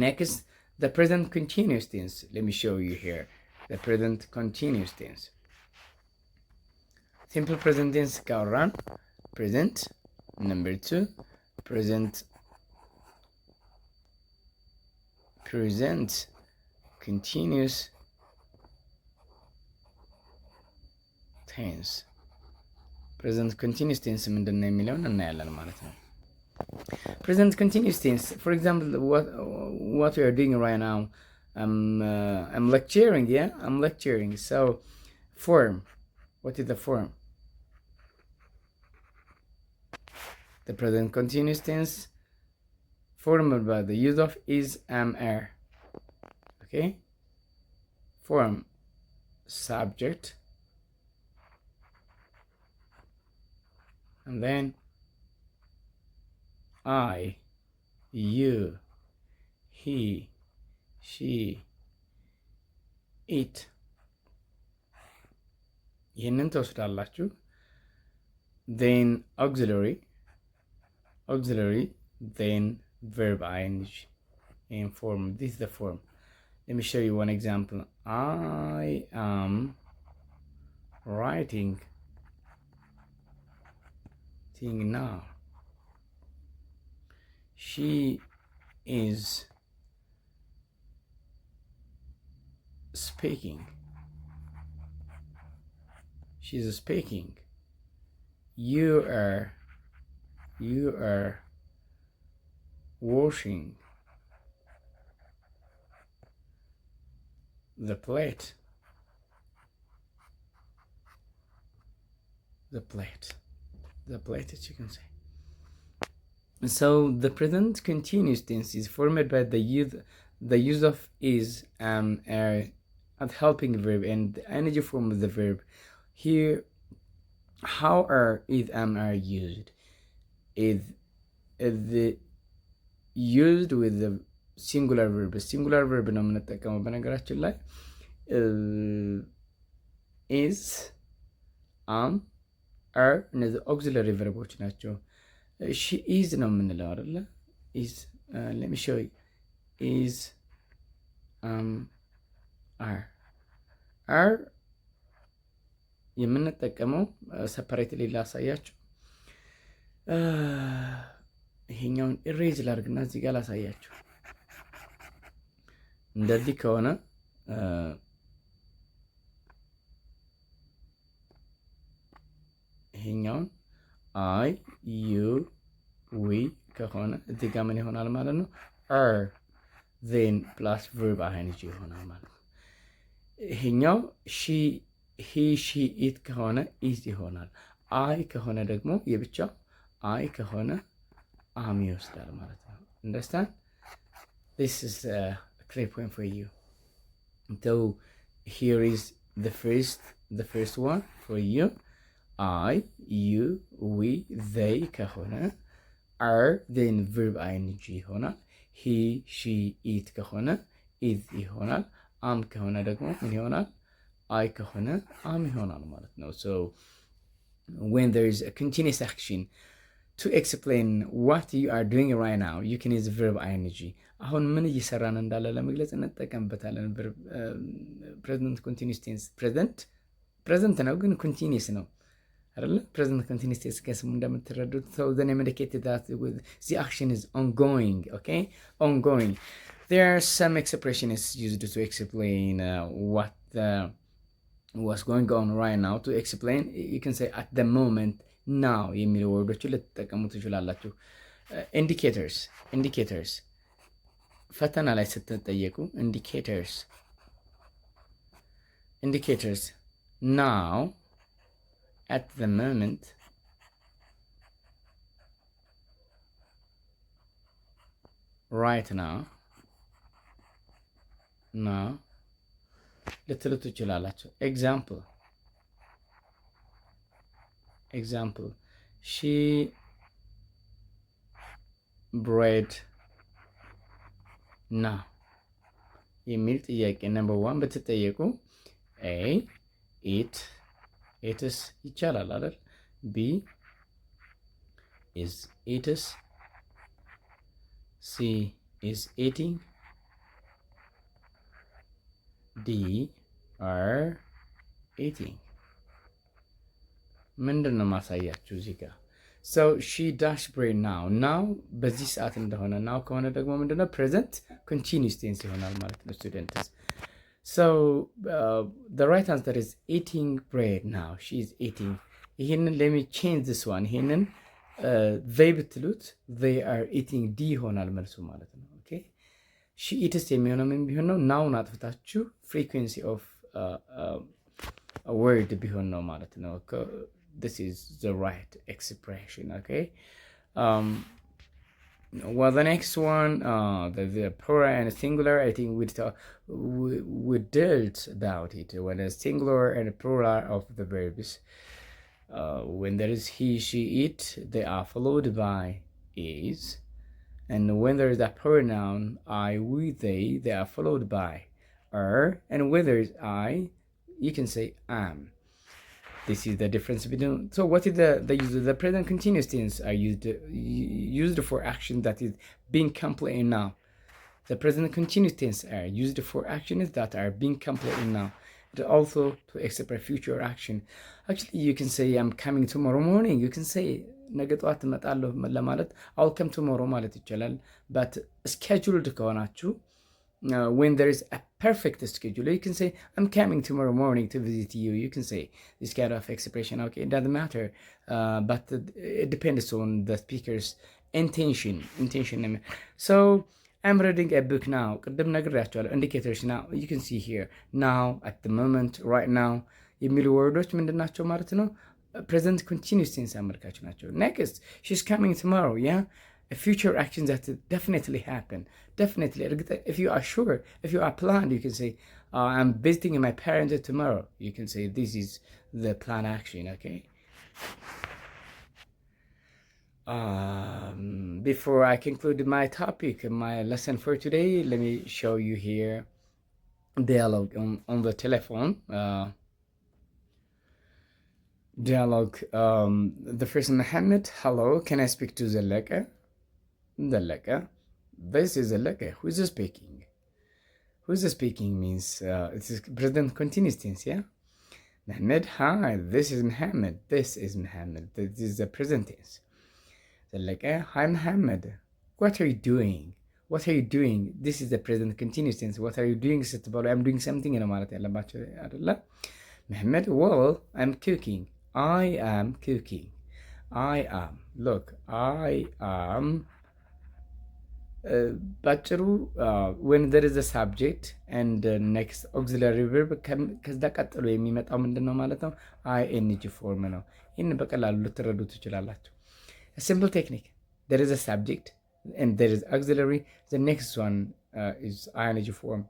Next, the present continuous tense. Let me show you here. The present continuous tense. Simple present tense ካወራን present, number 2, present continuous tense. present continuous tense ምንድን ነው የሚለውን እናያለን ማለት ነው። present continuous tense, for example, what we are doing right now, I'm lecturing, yeah, I'm lecturing. So form, what is the form? The present continuous tense formed by the use of is, am, are. Okay, form, subject, and then I, you, he, she, it. ይህንን ትወስዳላችሁ። then auxiliary, then verb ing in form. This is the form. Let me show you one example. I am writing thing now. She is speaking. She's speaking. You are washing the plate. The plate, as you can say. So the present continuous tense is formed by the use of is, am, are, and helping verb and the energy form of the verb. Here, how are is, am, are used? Is the used with the singular verb. Singular verb ነው የምንጠቀመው በነገራችን ላይ is, am, are እነዚህ auxiliary verboች ናቸው። she is ነው የምንለው አይደለ? is let me show you. is, are የምንጠቀመው ሰፐሬትሊ ላሳያችሁ። ይሄኛውን ኢሬዝ ላድርግና እዚህ ጋር ላሳያችሁ። እንደዚህ ከሆነ ይሄኛውን አይ ዩ ዊ ከሆነ እዚህ ጋር ምን ይሆናል ማለት ነው? አር ዜን ፕላስ ቨርብ አይንጂ ይሆናል ማለት ነው። ይሄኛው ሺ ሂ ሺ ኢት ከሆነ ኢዝ ይሆናል። አይ ከሆነ ደግሞ የብቻው አይ ከሆነ አም ይወስዳል ማለት ነው። understand? This is a clear point for you. So here is the first one for you. I, you, we, they ከሆነ are then verb ing ይሆናል። he, she, it ከሆነ is ይሆናል። am ከሆነ ደግሞ ምን ይሆናል? I ከሆነ am ይሆናል ማለት ነው። So when there is a continuous action to explain what you are doing right now, you can use verb ing. አሁን ምን እየሰራን እንዳለ ለመግለጽ እንጠቀምበታለን። present continuous tense present ነው ግን continuous ነው አይደለ? present continuous tense ከስሙ እንደምትረዱት so then indicated that the action is ongoing. Okay, ongoing. There are some expressions used to explain what's going on right now. To explain, you can say at the moment, now የሚሉ ወርዶችን ልትጠቀሙ ትችላላችሁ። indicators ፈተና ላይ ስትጠየቁ indicators now, at the moment, right now ልትሉ ትችላላችሁ። ኤግዛምፕል ሺ ብሬድ ናው የሚል ጥያቄ ነምበር ዋን ብትጠየቁ ኤ ኢትስ ይቻላል አይደል? ቢ ኢዝ ኢትስ፣ ሲ ኢዝ ኢቲንግ፣ ዲ አር ኢቲንግ። ምንድን ነው ማሳያችሁ እዚህ ጋር? ሰው ሺ ዳሽ ብሬድ ናው በዚህ ሰዓት እንደሆነ ናው ከሆነ ደግሞ ምንድነው ፕሬዘንት ኮንቲኒዩስ ቴንስ ይሆናል ማለት ነው ስቱደንትስ። So the right answer is eating bread now. She is eating. ይሄንን let me change this one. ይሄንን they ብትሉት they are eating D ይሆናል መልሱ ማለት ነው። ኦኬ she eats የሚሆነው ምን ቢሆን ነው? ናውን አጥፍታችሁ frequency of a word ቢሆን ነው ማለት ነው። This is the right expression. Okay. Well, the next one, the plural and singular, I think we dealt about it. When a singular and plural of the verbs, when there is he, she, it, they are followed by is. And when there is a pronoun, I, we, they are followed by are. And when there is I, you can say am. This is the difference between. So what is the use of the present continuous tense are used for action that is being completed now. The present continuous tense are used for actions that are being completed now. It also to express future action. Actually, you can say I'm coming tomorrow morning. You can say ነገ ጠዋት እመጣለሁ ለማለት I'll come tomorrow ማለት ይቻላል። But scheduled ከሆናችሁ when there is a perfect schedule, you can say I'm coming tomorrow morning to visit you. You can say this kind of expression. Okay, it doesn't matter, but it depends on the speaker's intention. So I'm reading a book now. ቅድም ነግሬያቸዋለሁ indicators now. You can see here now, at the moment, right now የሚሉ ወርዶች ምንድን ናቸው ማለት ነው? present continuous tense አመልካች ናቸው። Next, she's coming tomorrow. Yeah, a future action that definitely happen. Definitely, if you are sure, if you are planned, you can say I'm visiting my parents tomorrow. You can say this is the plan action. Okay. Before I conclude my topic, my lesson for today, let me show you here dialogue on the telephone. Dialogue. The first Mohammed, hello, can I speak to Zalaka? Zalaka. This is Zalaka. Who is speaking? Who is speaking means it is present continuous tense, yeah? Mohammed, hi, this is Mohammed. This is Mohammed. This is the present tense. Zalaka, hi Mohammed. What are you doing? What are you doing? This is the present continuous tense. What are you doing? I'm doing something in Mohammed, well, I'm cooking. I am cooking. I am. Look, I am. ባጭሩ when there is a subject and next auxiliary verb ከዛ ቀጥሎ የሚመጣው ምንድን ነው ማለት ነው? ing ፎርም ነው። ይህን በቀላሉ ልትረዱ ትችላላችሁ። A simple technique. There is a subject and there is auxiliary. The next one is ing form.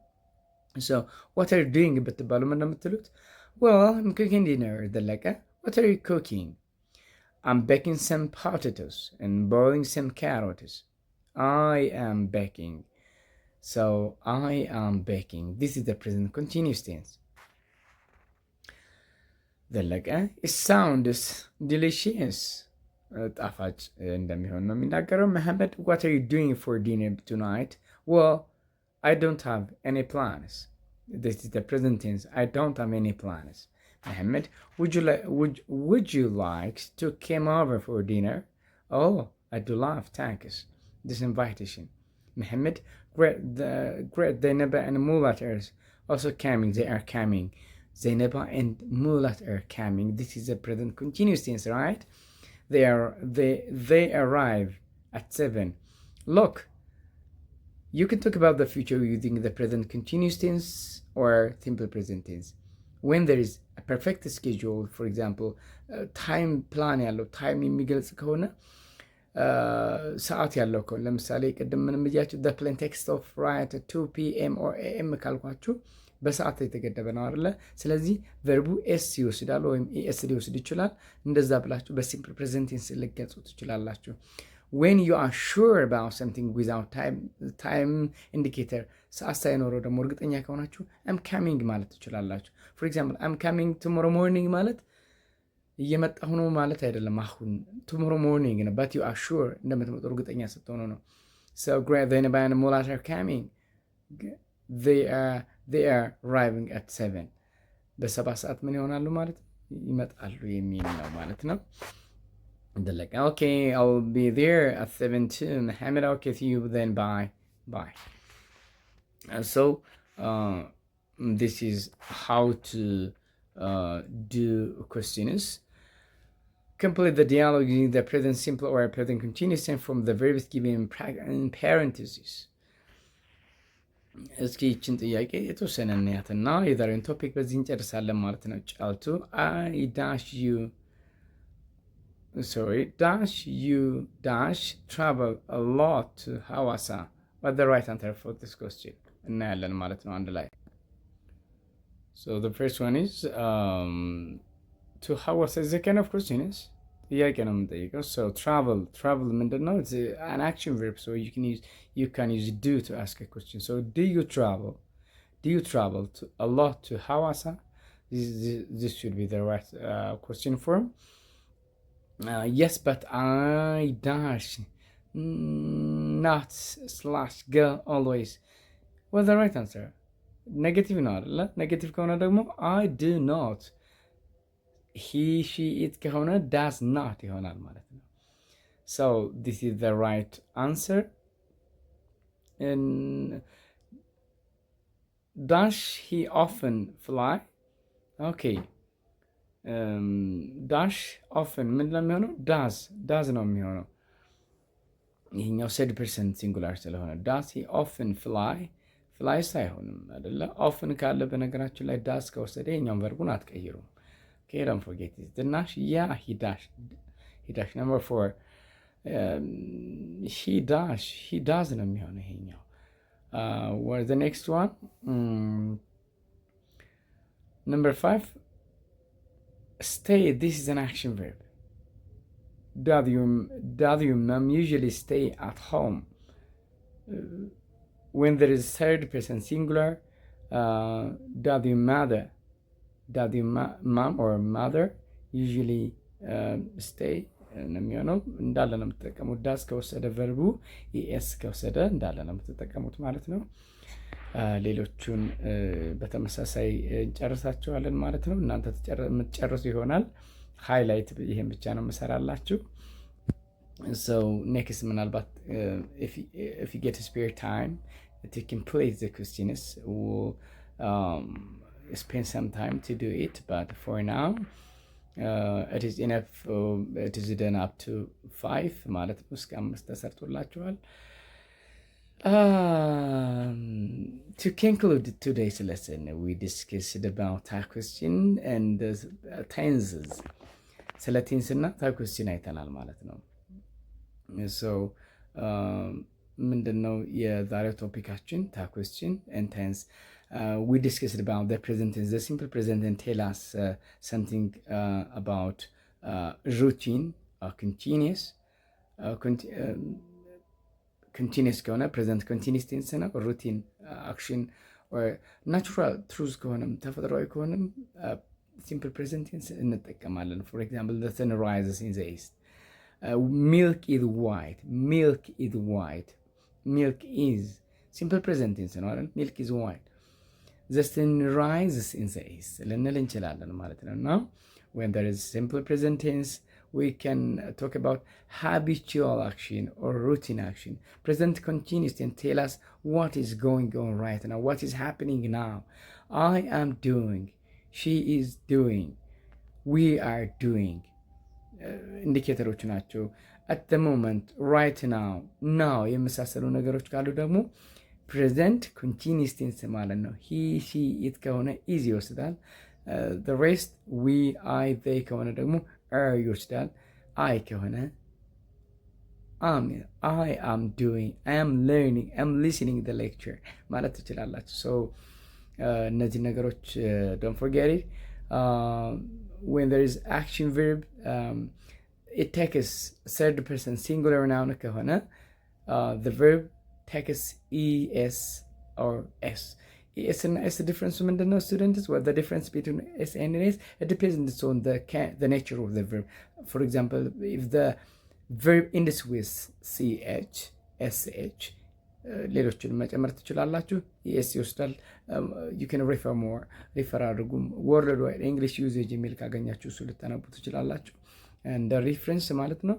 So what are you doing ብትባሉ ምን ነው የምትሉት? Well, I'm cooking dinner. ዘለቀ, what are you cooking? I'm baking some potatoes and boiling some carrots. I am baking. So I am baking. This is the present continuous tense. ዘለቀ, it sounds delicious. ጣፋጭ እንደሚሆን ነው የሚናገረው። መሐመድ, what are you doing for dinner tonight? Well, I don't have any plans. This is the present tense. I don't have any plans. Mohammed, would you like to come over for dinner? Oh, I do love thanks. This invitation. Mohammed, great. Zainaba and Mulat are also coming. They are coming. Zainaba and Mulat are coming. This is the present continuous tense, right? They arrive at 7. Look. You can talk about the future using the present continuous tense or simple present tense. When there is a perfect schedule, for example, time plan ያለው time የሚገልጽ ከሆነ ሰዓት ያለው ከሆነ ለምሳሌ ቅድም ምንም ብያችሁ the plain text of right 2 p.m. or a.m. ካልኳችሁ በሰዓት የተገደበ ነው አይደለ? ስለዚህ ቨርቡ ኤስ ይወስዳል ወይም ኤስ ሊወስድ ይችላል። እንደዛ ብላችሁ በሲምፕል ፕሬዘንት ቴንስ ልትገልጹ ትችላላችሁ። when you are sure about something without time indicator ሰዓት ሳይኖረው ደግሞ እርግጠኛ ከሆናችሁ I'm coming ማለት ትችላላችሁ። for example I'm coming tomorrow morning ማለት እየመጣሁ ነው ማለት አይደለም። አሁን tomorrow morning ነው but you are sure እንደምትመጡ እርግጠኛ ስትሆኑ ነው። so great then by the Mullahs are coming they are arriving at 7 በሰባት ሰዓት ምን ይሆናሉ ማለት ይመጣሉ የሚል ነው ማለት ነው። like okay I'll be there at 7 too Mohammed okay see you then bye so this is how to do questions. Complete the dialogue using the present simple or present continuous tense from the verbs given in parentheses. እስኪ ይችን ጥያቄ የተወሰነ እናያትና የዛሬውን ቶፒክ በዚህ እንጨርሳለን ማለት ነው። ጫልቱ dash you travel a lot to Hawassa. What's the right answer for this question? እናያለን ማለት ነው አንድ ላይ። So the first one is to Hawassa is a kind of question is ጥያቄ ነው የምንጠይቀው። So travel ምንድን ነው? It's an action verb, so you can use do to ask a question. So do you travel to a lot to Hawassa? This should be the right question form. Yes, but I dash not / go always. What's the right answer? Negative ነው አይደለ? Negative ከሆነ ደግሞ I do not he she it ከሆነ does not ይሆናል ማለት ነው። So this is the right answer. And does he often fly? Okay. dash often ምን ነው የሚሆነው? does ነው የሚሆነው። ይሄኛው said person singular ስለሆነ does he often fly ሳይሆንም አይደለ? often ካለ በነገራችን ላይ does ከወሰደ ይሄኛውን ቨርቡን አትቀይሩም። Okay, don't forget this. The dash, yeah, he dashed. Number 4. He does ነው የሚሆነው ይሄኛው። Where's the next one? Number 5. Stay. This is an action verb. Does your mom usually stay at home? When there is third person singular, does your mom or mother usually stay ነው የሚሆነው። እንዳለ ነው የምትጠቀሙት። ዳስ ከወሰደ ቨርቡ ኢኤስ ከወሰደ እንዳለ ነው የምትጠቀሙት ማለት ነው። ሌሎቹን በተመሳሳይ እንጨርሳቸዋለን ማለት ነው። እናንተ የምትጨርሱ ይሆናል። ሃይላይት ይሄን ብቻ ነው የምሰራላችሁ። So next ምናልባት if you get spare time to complete the questions we'll spend some time to do it, but for now it is enough. It is done up to 5 ማለት ነው። እስከ 5 ተሰርቶላችኋል። To conclude today's lesson, we discussed about type question and tenses. ስለ ቴንስ እና ታይፕ ኩዌስችን አይተናል ማለት ነው። So ምንድነው የዛሬው ቶፒካችን? ታይፕ ኩዌስችን and tense. We discussed about the present tense, the simple present, and tell us something about routine or continuous. Continuous ከሆነ present continuous tense ነው። routine action or natural truth ከሆነም ተፈጥሯዊ ከሆነም simple present tense እንጠቀማለን። For example, the sun rises in the east. Milk is white. Milk is simple present tense ነው አይደል? Milk is white. The sun rises in the east ልንል እንችላለን ማለት ነው። Now when there is simple present tense, we can talk about habitual action or routine action. Present continuous tense tell us what is going on right now, what is happening now. I am doing, she is doing, we are doing. ኢንዲኬተሮች ናቸው። at the moment, right now የመሳሰሉ ነገሮች ካሉ ደግሞ ፕሬዘንት ኮንቲኒየስ ቴንስ ማለት ነው። ሂ ሺ ኢት ከሆነ ኢዝ ይወስዳል። the rest we I they ከሆነ ደግሞ አር ይወስዳል። አይ ከሆነ I am doing, I am learning, I am listening the lecture ማለት ትችላላችሁ። ሶ እነዚህ ነገሮች don't forget it. When there is action verb, it takes third person singular noun ከሆነ the verb takes es or s. Es and s difference ምንድን ነው students? What the difference between s and s? It depends on the nature of the verb. For example, if the verb ends with ch, sh, ሌሎችን መጨመር ትችላላችሁ። ኤስ ይወስዳል። you can refer more, ሪፈር አድርጉም። ወርልድ ዋይድ እንግሊሽ ዩዜጅ የሚል ካገኛችሁ እሱ ልታነቡ ትችላላችሁ። እንደ ሪፍረንስ ማለት ነው።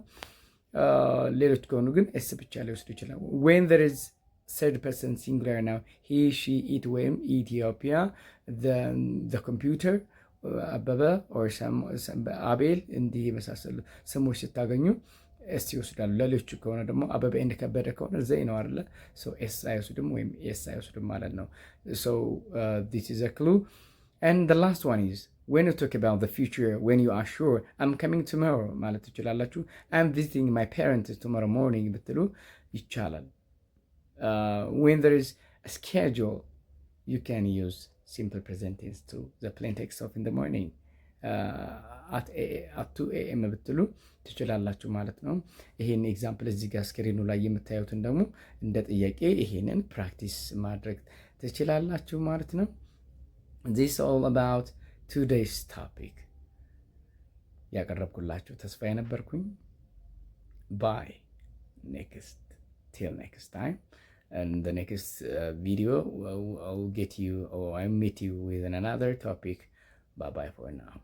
ሌሎች ከሆኑ ግን ኤስ ብቻ ሊወስዱ ይችላል። when there is third person singular now, he, she, it ወይም ኢትዮጵያ፣ the computer፣ አበበ or አቤል፣ እንዲህ የመሳሰሉ ስሞች ስታገኙ ኤስ ይወስዳሉ። ሌሎቹ ከሆነ ደግሞ አበበ ኤንድ ከበደ ከሆነ ዘይ ነው አይደለ? ሶ ኤስ አይወስድም ወይም ኤስ አይወስድም ማለት ነው። ሶ this is a clue. And the last one is when you talk about the future, when you are sure I'm coming tomorrow ማለት ትችላላችሁ። I'm visiting my parents tomorrow morning ብትሉ ይቻላል። When there is a schedule, you can use simple present tense to the plain text of in the morning. at 2 AM ብትሉ ትችላላችሁ ማለት ነው። ይሄን ኤግዛምፕል እዚህ ጋር ስክሪኑ ላይ የምታዩትን ደግሞ እንደ ጥያቄ ይሄንን ፕራክቲስ ማድረግ ትችላላችሁ ማለት ነው። this all about today's topic ያቀረብኩላችሁ ተስፋ የነበርኩኝ። bye till next time, and the next video I'll get you, or I'll meet you with another topic. Bye bye for now.